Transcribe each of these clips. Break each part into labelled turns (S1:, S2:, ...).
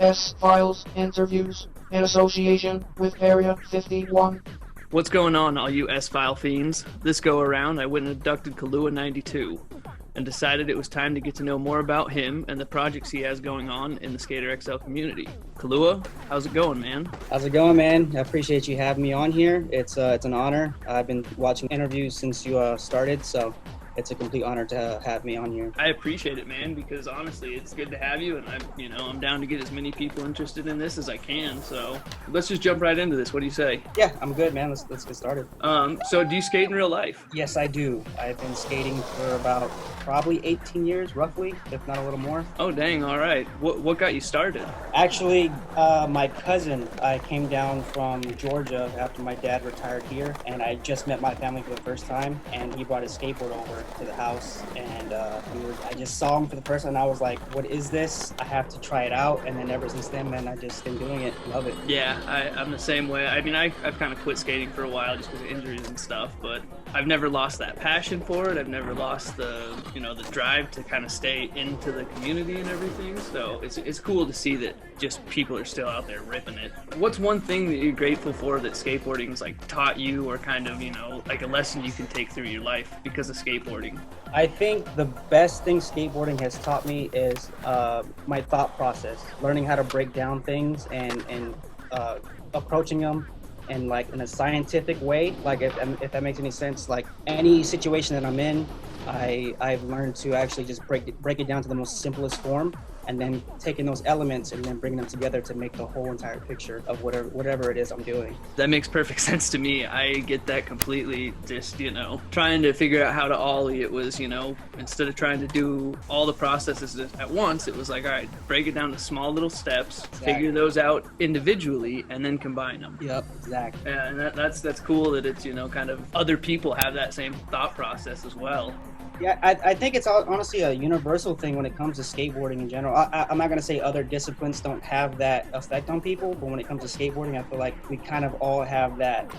S1: S-Files interviews in association with Area 51.
S2: What's going on, all you S-File fiends? This go around, I went and abducted Kalua92 and decided it was time to get to know more about him and the projects he has going on in the Skater XL community. Kalua, how's it going, man?
S3: How's it going, man? I appreciate you having me on here. It's an honor. I've been watching interviews since you started, so it's a complete honor to have me on here.
S2: I appreciate it, man, because honestly, it's good to have you, and I'm down to get as many people interested in this as I can. So let's just jump right into this. What do you say?
S3: Yeah, I'm good, man. Let's get started.
S2: So do you skate in real life?
S3: Yes, I do. I've been skating for about probably 18 years, roughly, if not a little more.
S2: Oh, dang! All right. What got you started?
S3: Actually, my cousin, I came down from Georgia after my dad retired here, and I just met my family for the first time, and he brought his skateboard over to the house, and I just saw him for the first time, and I was like, what is this? I have to try it out. And then ever since then, man, I just been doing it. Love it.
S2: Yeah, I'm the same way. I mean, I've kind of quit skating for a while just because of injuries and stuff, but I've never lost that passion for it. I've never lost the drive to kind of stay into the community and everything. So it's cool to see that just people are still out there ripping it. What's one thing that you're grateful for that skateboarding has like taught you, or kind of, like a lesson you can take through your life because of skateboarding?
S3: I think the best thing skateboarding has taught me is my thought process, learning how to break down things and approaching them in a scientific way, like if that makes any sense. Like any situation that I'm in, I've learned to actually just break it down to the most simplest form, and then taking those elements and then bringing them together to make the whole entire picture of whatever it is I'm doing.
S2: That makes perfect sense to me. I get that completely. Just, trying to figure out how to ollie, it was, instead of trying to do all the processes at once, it was like, all right, break it down to small little steps,
S3: Exactly.
S2: Figure those out individually, and then combine them.
S3: Yep, exactly.
S2: Yeah, and that's cool that it's, kind of other people have that same thought process as well.
S3: Yeah, I think it's honestly a universal thing when it comes to skateboarding in general. I'm not going to say other disciplines don't have that effect on people, but when it comes to skateboarding, I feel like we kind of all have that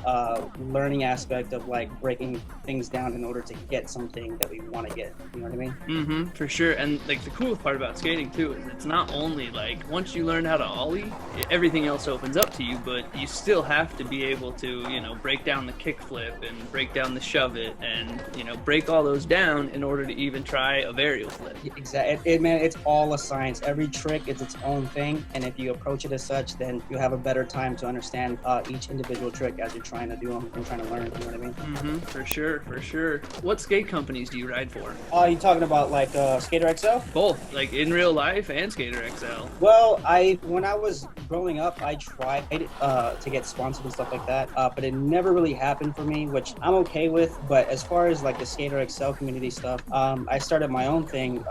S3: learning aspect of like breaking things down in order to get something that we want to get. You know what I mean?
S2: Mm-hmm, for sure. And like the cool part about skating too is it's not only like once you learn how to ollie, everything else opens up to you, but you still have to be able to, break down the kickflip and break down the shove it and, break all those down in order to even try a varial flip.
S3: Exactly. Man, it's all a science. Every trick is its own thing, and if you approach it as such, then you'll have a better time to understand each individual trick as you're trying to do them and trying to learn. You know what I mean?
S2: Mm-hmm. For sure. What skate companies do you ride for?
S3: You talking about like Skater XL?
S2: Both, like in real life and Skater XL.
S3: Well, when I was growing up, I tried to get sponsored and stuff like that, but it never really happened for me, which I'm okay with. But as far as like the Skater XL community stuff, I started my own thing,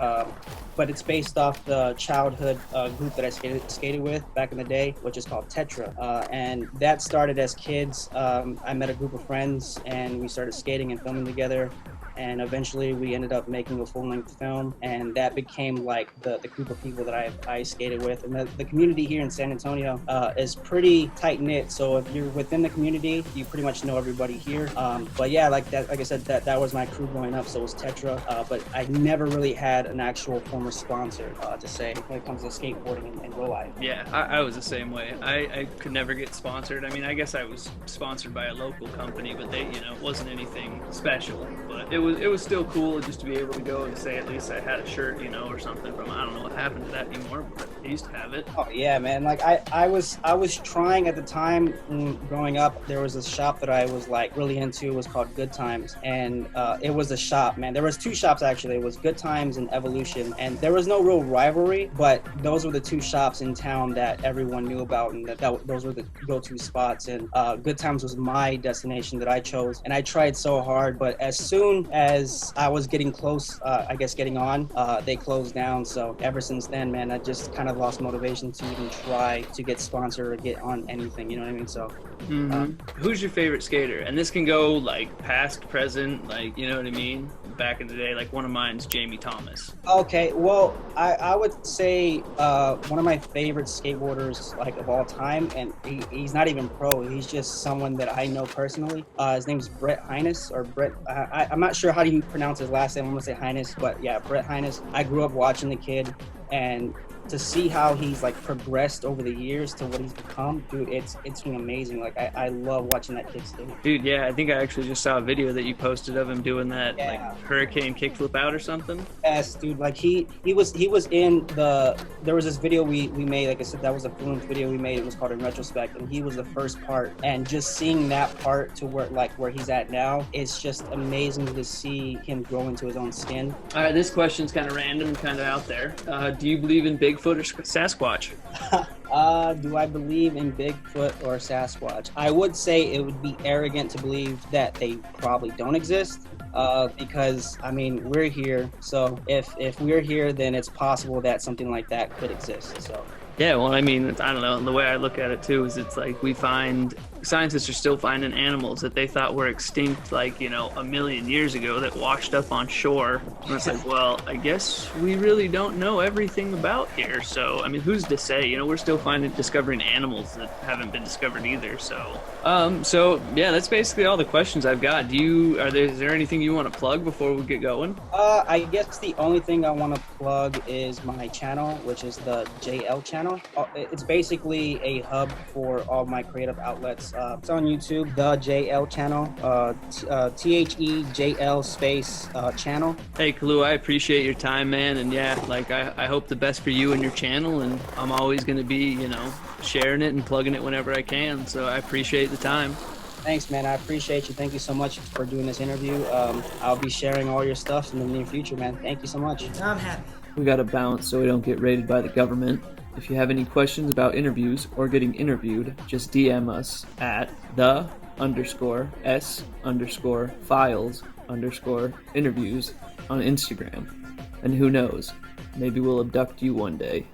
S3: but it's based off the childhood group that I skated with back in the day, which is called Tetra. And that started as kids. I met a group of friends and we started skating and filming together. And eventually we ended up making a full-length film, and that became like the group of people that I skated with. And the community here in San Antonio is pretty tight-knit, so if you're within the community, you pretty much know everybody here. But yeah, like I said, that was my crew growing up, so it was Tetra, but I never really had an actual former sponsor to say when it comes to skateboarding in real life.
S2: Yeah, I was the same way. I could never get sponsored. I mean, I guess I was sponsored by a local company, but they, it wasn't anything special, but it was still cool just to be able to go and say at least I had a shirt, or something from, I don't know what happened to that anymore, but I used to have it.
S3: Oh yeah, man. Like I was trying at the time growing up. There was a shop that I was like really into. It was called Good Times, and it was a shop, man. There was two shops actually. It was Good Times and Evolution, and there was no real rivalry, but those were the two shops in town that everyone knew about, and those were the go-to spots. And Good Times was my destination that I chose, and I tried so hard, but as soon as I was getting close, getting on, they closed down. So ever since then, man, I just kind of lost motivation to even try to get sponsored or get on anything. You know what I mean? So
S2: who's your favorite skater? And this can go like past, present, like, you know what I mean? Back in the day, like one of mine's Jamie Thomas.
S3: Okay, well, I would say one of my favorite skateboarders like of all time, and he's not even pro. He's just someone that I know personally. His name's Brett Hines, or Brett. I'm not sure how do you pronounce his last name. I'm gonna say Hines, but yeah, Brett Hines. I grew up watching the kid, and to see how he's like progressed over the years to what he's become, dude, it's been amazing. Like I love watching that kid skate.
S2: Dude, yeah, I think I actually just saw a video that you posted of him doing that
S3: Yeah.
S2: like hurricane kickflip out or something.
S3: Yes, dude. Like he was in there was this video we made. Like I said, that was a fluent video we made. It was called In Retrospect, and he was the first part. And just seeing that part to where he's at now, it's just amazing to see him grow into his own skin.
S2: All right, this question's kind of random, kind of out there. Do you believe in Bigfoot or Sasquatch?
S3: Do I believe in Bigfoot or Sasquatch? I would say it would be arrogant to believe that they probably don't exist. Because I mean we're here, so if we're here, then it's possible that something like that could exist. So
S2: Yeah, well, I mean, I don't know. The way I look at it too is it's like scientists are still finding animals that they thought were extinct like, you know, a million years ago that washed up on shore. And it's like, well, I guess we really don't know everything about here. So, I mean, who's to say? You know, we're still discovering animals that haven't been discovered either. So yeah, that's basically all the questions I've got. Is there anything you want to plug before we get going?
S3: I guess the only thing I want to plug is my channel, which is the JL channel. It's basically a hub for all my creative outlets. It's on YouTube, the JL channel, THEJL space channel.
S2: Hey, Kalua, I appreciate your time, man. And yeah, like I hope the best for you and your channel. And I'm always going to be, you know, sharing it and plugging it whenever I can. So I appreciate the time.
S3: Thanks, man. I appreciate you. Thank you so much for doing this interview. I'll be sharing all your stuff in the near future, man. Thank you so much.
S4: I'm happy.
S2: We gotta bounce so we don't get raided by the government. If you have any questions about interviews or getting interviewed, just DM us at _S_files_interviews on Instagram. And who knows, maybe we'll abduct you one day.